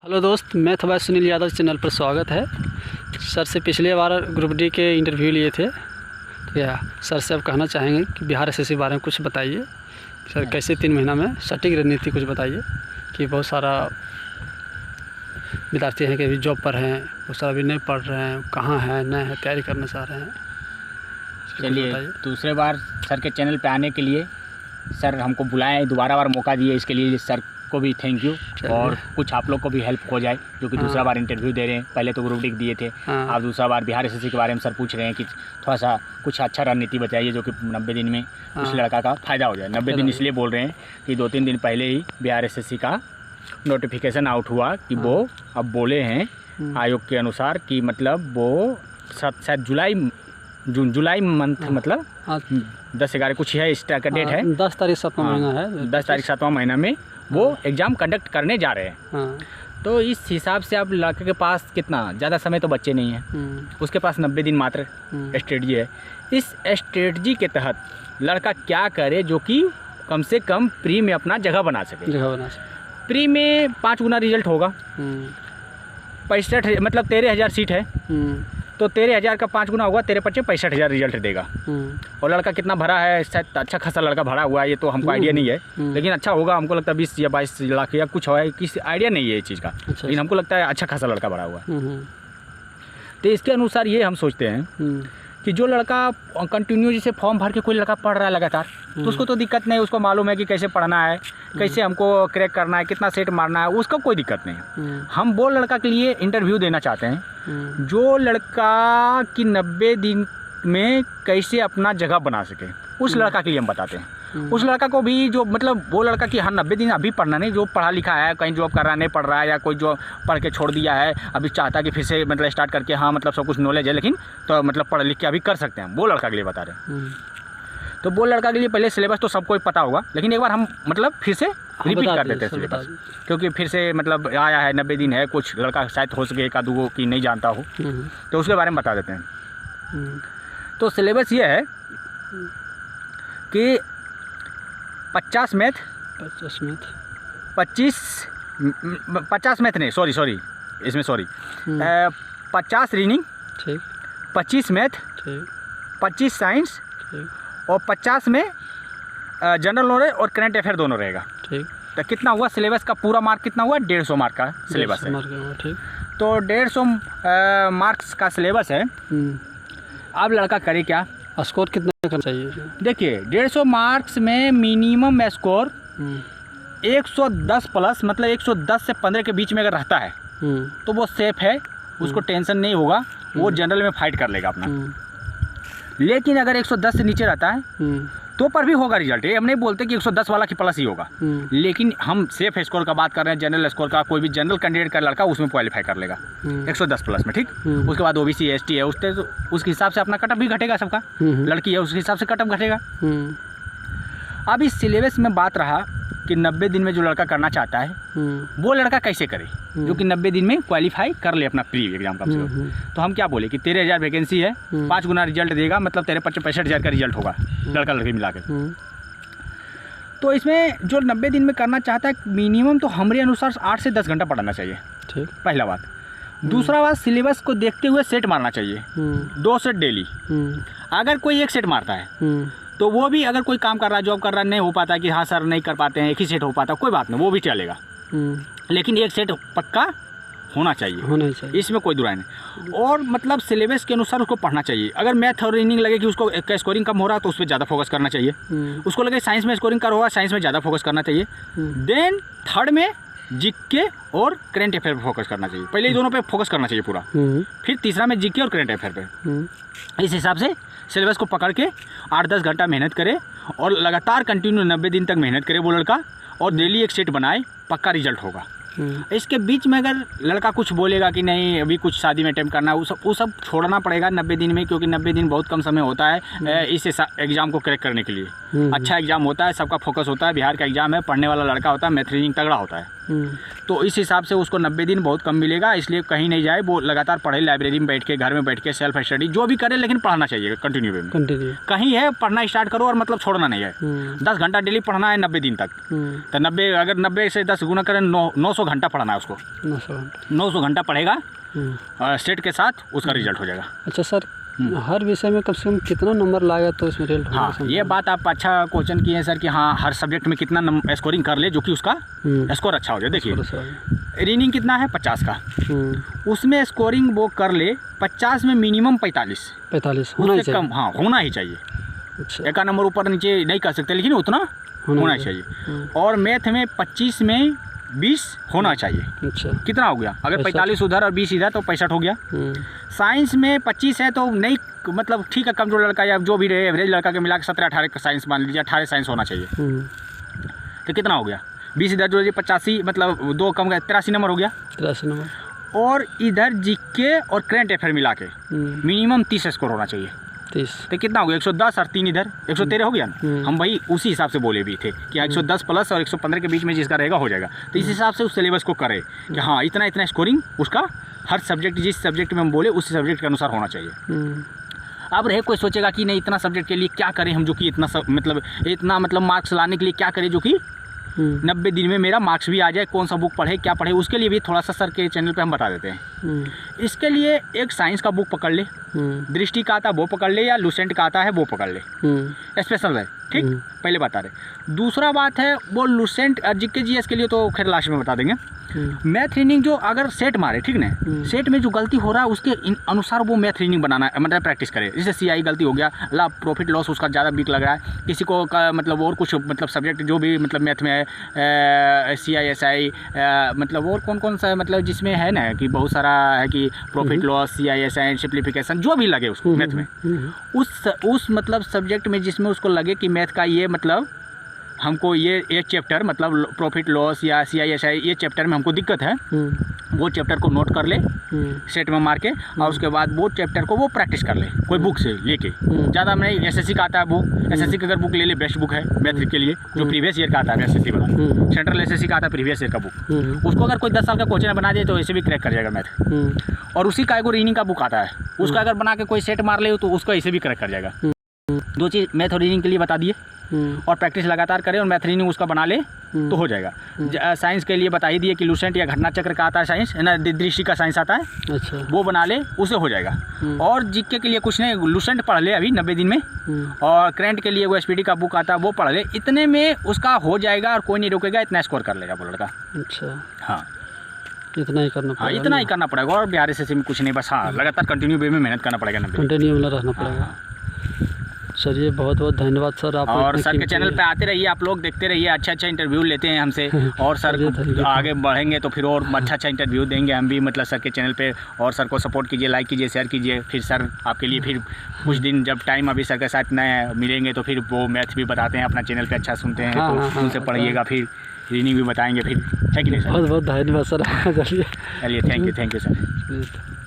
Hello दोस्त, मैं थोड़ा सुनील यादव चैनल पर स्वागत है। सर से पिछले बार ग्रुप डी के इंटरव्यू लिए थे, तो या सर से अब कहना चाहेंगे कि बिहार एसएससी बारे में कुछ बताइए। सर कैसे 3 महीना में सटीक रणनीति कुछ बताइए कि बहुत सारा विद्यार्थी हैं कि अभी जॉब पर हैं, बहुत सारा अभी नहीं पढ़ रहे हैं, कहाँ हैं, नए हैं, तैयारी करना चाह रहे हैं। चलिए, दूसरे बार सर के चैनल पे आने के लिए सर हमको बुलाएं, दोबारा बार मौका दिए, इसके लिए सर को भी थैंक यू। और कुछ आप लोग को भी हेल्प हो जाए जो कि दूसरा बार इंटरव्यू दे रहे हैं। पहले तो ग्रुप डी दिए थे, आप दूसरा बार बिहार एसएससी के बारे में सर पूछ रहे हैं कि थोड़ा सा कुछ अच्छा रणनीति बताइए जो कि 90 दिन में उस लड़का का फ़ायदा हो जाए। 90 दिन इसलिए बोल रहे हैं कि 2-3 दिन पहले ही बिहार एसएससी का नोटिफिकेशन आउट हुआ कि वो अब बोले हैं आयोग के अनुसार कि मतलब वो शायद जुलाई मंथ मतलब 10-11 कुछ है, इस का डेट है 10 तारीख 7वां महीना है, 10 तारीख 7वां महीना में वो एग्ज़ाम कंडक्ट करने जा रहे हैं। तो इस हिसाब से आप लड़के के पास कितना ज़्यादा समय तो बच्चे नहीं हैं, उसके पास 90 दिन मात्र स्ट्रेटजी है। इस स्ट्रेटजी के तहत लड़का क्या करे जो कि कम से कम प्री में अपना जगह बना सके। प्री में 5 गुना रिजल्ट होगा, 65 मतलब 13,000 सीट है, तो 13,000 का 5 गुना होगा, 13×5 65,000 रिजल्ट देगा। और लड़का कितना भरा है, शायद अच्छा खासा लड़का भरा हुआ है, ये तो हमको आइडिया नहीं है, लेकिन अच्छा होगा। हमको लगता है 20 या 22 लाख या कुछ है, किसी आइडिया नहीं है इस चीज़ का, लेकिन हमको लगता है अच्छा खासा लड़का भरा हुआ है। तो इसके अनुसार ये हम सोचते हैं कि जो लड़का कंटिन्यू जैसे फॉर्म भर के कोई लड़का पढ़ रहा है लगातार, तो उसको तो दिक्कत नहीं, उसको मालूम है कि कैसे पढ़ना है, कैसे हमको क्रैक करना है, कितना सेट मारना है, उसका कोई दिक्कत नहीं। हम वो लड़का के लिए इंटरव्यू देना चाहते हैं जो लड़का कि 90 दिन में कैसे अपना जगह बना सके, उस लड़का के लिए हम बताते हैं। उस लड़का को भी जो मतलब वो लड़का कि हाँ 90 दिन अभी पढ़ना नहीं, जो पढ़ा लिखा है, कहीं जॉब कर रहा नहीं पढ़ रहा है, या कोई जो पढ़ के छोड़ दिया है, अभी चाहता कि फिर से मतलब स्टार्ट करके हाँ मतलब सब कुछ नॉलेज है, लेकिन तो मतलब पढ़ लिख के अभी कर सकते हैं, वो लड़का के लिए बता रहे हैं। तो वो लड़का के लिए पहले सिलेबस तो सबको पता होगा, लेकिन एक बार हम मतलब फिर से रिपीट कर देते हैं सिलेबस, क्योंकि फिर से मतलब आया है 90 दिन है, कुछ लड़का शायद हो सके एक आधो की नहीं जानता हो, तो उसके बारे में बता देते हैं। तो सिलेबस ये है कि 50 मैथ 50 रीजनिंग, 25 मैथ, 25 साइंस और 50 में जनरल नॉलेज और करंट अफेयर दोनों रहेगा। तो कितना हुआ सिलेबस का पूरा मार्क कितना हुआ? 150 मार्क का सिलेबस है। तो 150 मार्क्स का सिलेबस है। अब लड़का करे क्या? स्कोर कितना करना चाहिए? देखिए 150 मार्क्स में मिनिमम स्कोर 110 प्लस, मतलब 110 से 15 के बीच में अगर रहता है तो वो सेफ है, उसको टेंशन नहीं होगा, वो जनरल में फाइट कर लेगा अपना। लेकिन अगर 110 से नीचे रहता है तो पर भी होगा रिजल्ट। ये हम नहीं बोलते कि 110 वाला की प्लस ही होगा, लेकिन हम सेफ स्कोर का बात कर रहे हैं, जनरल स्कोर का। कोई भी जनरल कैंडिडेट का लड़का उसमें क्वालिफाई कर लेगा 110 प्लस में, ठीक। उसके बाद ओबीसी एसटी है, उसके हिसाब से अपना कटअप भी घटेगा, सबका लड़की है उसके हिसाब से कटअप घटेगा। अब इस सिलेबस में बात रहा कि 90 दिन में जो लड़का करना चाहता है वो लड़का कैसे करे जो कि 90 दिन में क्वालिफाई कर ले अपना प्री एग्जाम कम से कम। तो हम क्या बोले कि 13,000 वैकेंसी है, 5 गुना रिजल्ट देगा, मतलब 13×5 65,000 का रिजल्ट होगा लड़का लड़की मिला के। तो इसमें जो 90 दिन में करना चाहता है मिनिमम तो हमारे अनुसार 8 से 10 घंटा पढ़ना चाहिए, ठीक, पहला बात। दूसरा बात, सिलेबस को देखते हुए सेट मारना चाहिए, 2 सेट डेली। अगर कोई एक सेट मारता है तो वो भी, अगर कोई काम कर रहा है, जॉब कर रहा है, नहीं हो पाता कि हाँ सर नहीं कर पाते हैं, एक ही सेट हो पाता, कोई बात नहीं, वो भी चलेगा, लेकिन एक सेट पक्का होना चाहिए, इसमें कोई दुराई नहीं। और मतलब सिलेबस के अनुसार उसको पढ़ना चाहिए। अगर मैथ और रीजनिंग लगे कि उसको स्कोरिंग कम हो रहा है तो उस पर ज़्यादा फोकस करना चाहिए। उसको लगे साइंस में स्कोरिंग कर होगा, साइंस में ज़्यादा फोकस करना चाहिए। देन थर्ड में जीके और करंट अफेयर पर फोकस करना चाहिए। पहले ही दोनों पे फोकस करना चाहिए पूरा, फिर तीसरा में जीके और करंट अफेयर पे। इस हिसाब से सिलेबस को पकड़ के 8-10 घंटा मेहनत करे और लगातार कंटिन्यू 90 दिन तक मेहनत करे वो लड़का, और डेली एक सेट बनाए, पक्का रिजल्ट होगा। इसके बीच में अगर लड़का कुछ बोलेगा कि नहीं अभी कुछ शादी में अटेम्प्ट करना है, वो सब छोड़ना पड़ेगा 90 दिन में, क्योंकि 90 दिन बहुत कम समय होता है इस एग्ज़ाम को क्रैक करने के लिए। अच्छा एग्ज़ाम होता है, सबका फोकस होता है, बिहार का एग्ज़ाम है, पढ़ने वाला लड़का होता है, मैथ रीजनिंग तगड़ा होता है। तो इस हिसाब से उसको 90 दिन बहुत कम मिलेगा, इसलिए कहीं नहीं जाए, वो लगातार पढ़े, लाइब्रेरी में बैठ के, घर में बैठ के सेल्फ स्टडी जो भी करे, लेकिन पढ़ना चाहिए कंटिन्यू वे में। कहीं है पढ़ना स्टार्ट करो और मतलब छोड़ना नहीं है। 10 घंटा डेली पढ़ना है 90 दिन तक। तो 90 अगर 90 से 10 गुना करें 900 घंटा पढ़ना है उसको। 900 घंटा पढ़ेगा सेट के साथ, उसका रिजल्ट हो जाएगा। अच्छा सर, हर विषय में कम से कम कितना नंबर लाएगा तो इसमें रिजल्ट होगा? हाँ, ये बात आप अच्छा क्वेश्चन किए हैं सर कि हाँ हर सब्जेक्ट में कितना स्कोरिंग कर ले जो कि उसका स्कोर अच्छा हो जाए। देखिए रीडिंग कितना है 50 का, उसमें स्कोरिंग वो कर ले 50 में मिनिमम 45 होना ही चाहिए। हाँ, होना ही चाहिए। अच्छा, एक नंबर ऊपर नीचे नहीं कर सकते, लेकिन उतना होना चाहिए। और मैथ में 25 में 20 होना चाहिए। अच्छा, कितना हो गया? अगर 45 उधर और 20 इधर तो 65 हो गया। साइंस में 25 है तो नहीं, मतलब ठीक है, कमजोर लड़का या जो भी रहे एवरेज लड़का के मिला के 17-18 का साइंस मान लीजिए, 18 साइंस होना चाहिए। तो कितना हो गया? 20 इधर जो 85, मतलब 2 कम गया, 83 नंबर हो गया। 83 नंबर। और इधर जीके और करंट अफेयर मिला के मिनिमम 30 स्कोर होना चाहिए। 30 तो कितना हो गया? 110 और 3 इधर 113 हो गया ना। हम वही उसी हिसाब से बोले भी थे कि 110 प्लस और 115 के बीच में जिसका रहेगा हो जाएगा। तो इस हिसाब से उस सिलेबस को करे कि हाँ इतना स्कोरिंग उसका हर सब्जेक्ट, जिस सब्जेक्ट में हम बोले उस सब्जेक्ट के अनुसार होना चाहिए। अब रहे कोई सोचेगा कि नहीं इतना सब्जेक्ट के लिए क्या करें हम, जो कि इतना मतलब मार्क्स लाने के लिए क्या करें जो कि 90 दिन में मेरा मार्क्स भी आ जाए, कौन सा बुक पढ़े क्या पढ़े, उसके लिए भी थोड़ा सा सर के चैनल पे हम बता देते हैं। इसके लिए एक साइंस का बुक पकड़ ले, दृष्टि का आता है वो पकड़ ले, या लूसेंट का आता है वो पकड़ ले, स्पेशल है, ठीक, पहले बता रहे। दूसरा बात है वो लूसेंट जीके जीएस के लिए तो खैर लास्ट में बता देंगे। मैथ रीडिंग जो अगर सेट मारे, ठीक ना, सेट में जो गलती हो रहा है उसके अनुसार वो मैथ रीडिंग बनाना, मतलब प्रैक्टिस करे। जैसे सीआई गलती हो गया, प्रॉफिट लॉस उसका ज़्यादा वीक लग रहा है, किसी को मतलब और कुछ मतलब सब्जेक्ट जो भी मतलब मैथ में है, CISI, मतलब और कौन सा मतलब जिसमें है ना कि बहुत सारा है कि प्रॉफिट लॉस, CISI, सिंप्लीफिकेशन जो भी लगे उसको मैथ में, उस मतलब सब्जेक्ट में जिसमें उसको लगे कि मैथ का ये मतलब हमको ये चैप्टर मतलब प्रॉफिट लॉस या CISI ये चैप्टर में हमको दिक्कत है, वो चैप्टर को नोट कर ले सेट में मार के, और उसके बाद वो चैप्टर को वो प्रैक्टिस कर ले कोई बुक से लेके। ज़्यादा में SSC का आता है बुक, SSC का अगर बुक ले ले बेस्ट बुक है मैथ के लिए, जो प्रीवियस ईयर का आता है SSC वाला, सेंट्रल SSC का आता है प्रीवियस ईयर का बुक, उसको अगर कोई 10 साल का क्वेश्चन बना दे तो ऐसे भी क्रैक कर जाएगा मैथ। और उसी का एगो रीडिंग का बुक आता है, उसका अगर बना के कोई सेट मार ले तो उसको ऐसे भी क्रैक कर जाएगा। 2 चीज़ मैथ और रीडिंग के लिए बता दिए, और प्रैक्टिस लगातार करें और मैथ रीडिंग उसका बना ले तो हो जाएगा। साइंस के लिए बता ही दिए कि लूसेंट या घटना चक्र का आता है साइंस, है ना, दृष्टि का साइंस आता है। अच्छा, वो बना ले, उसे हो जाएगा। और जीके के लिए कुछ नहीं, लूसेंट पढ़ ले अभी 90 दिन में, और करंट के लिए वो SPD का बुक आता है वो पढ़ ले, इतने में उसका हो जाएगा और कोई नहीं रोकेगा, इतना स्कोर कर लेगा वो लड़का। अच्छा, हाँ इतना ही करना पड़ेगा। हाँ, इतना ही करना पड़ेगा, और बिहार SSC में कुछ नहीं, बस हाँ लगातार कंटिन्यू वे में मेहनत करना पड़ेगा, कंटिन्यू में रहना पड़ेगा। चलिए बहुत बहुत धन्यवाद सर, आप और सर के चैनल पे आते रहिए, आप लोग देखते रहिए, अच्छा इंटरव्यू लेते हैं हमसे, और सर आगे बढ़ेंगे तो फिर और अच्छा इंटरव्यू देंगे हम भी, मतलब सर के चैनल पे। और सर को सपोर्ट कीजिए, लाइक कीजिए, शेयर कीजिए। फिर सर आपके लिए फिर कुछ दिन जब टाइम अभी सर के साथ नए मिलेंगे तो फिर वो मैथ भी बताते हैं अपना चैनल पर, अच्छा सुनते हैं तो उनसे पढ़िएगा, फिर रीडिंग भी बताएंगे फिर, है कि नहीं सर? बहुत बहुत धन्यवाद सर। चलिए थैंक यू सर।